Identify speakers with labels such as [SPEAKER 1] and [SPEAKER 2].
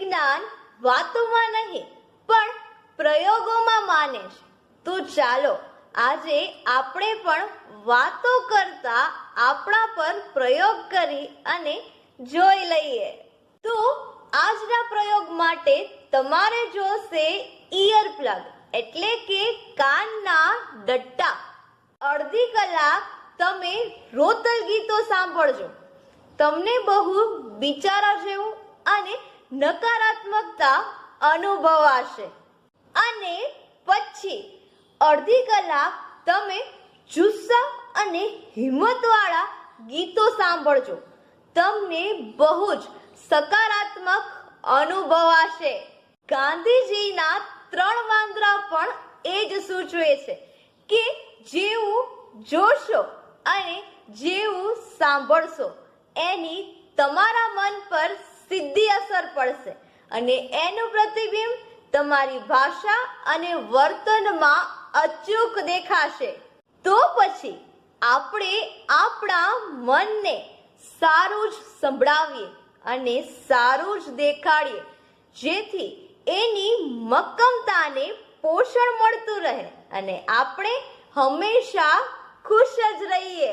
[SPEAKER 1] વિજ્ઞાન વાતોમાં નહીં પણ પ્રયોગોમાં માને છે. તો ચાલો આજે આપણે પણ વાતો કરતા આપણા પર પ્રયોગ કરી અને જોઈ લઈએ. તો આજના પ્રયોગ માટે તમારે જોશે ઇયર પ્લગ એટલે કે કાનના ડટ્ટા. અડધી કલાક તમે રોતલ ગીતો સાંભળજો. તમને બહુ વિચારા જેવું અને નકારાત્મકતા અનુભવાશે. અને પછી અડધી કલાક તમે જુસ્સા અને હિંમતવાળા ગીતો સાંભળજો. તમને બહુ જ સકારાત્મક અનુભવાશે. ગાંધીજીના 3 વાંદરા પણ એ જ સૂચવે છે કે જેવું જોશો અને જેવું સાંભળશો એની તમારા મન પર સીધી અસર પડશે અને એનું પ્રતિબિંબ તમારી ભાષા અને વર્તનમાં અચૂક દેખાશે. તો પછી આપણે આપણા મનને સારું જ સંભળાવીએ અને સારું જ દેખાડીએ જેથી એની મક્કમતાને પોષણ મળતું રહે અને આપણે હંમેશા ખુશ જ રહીએ.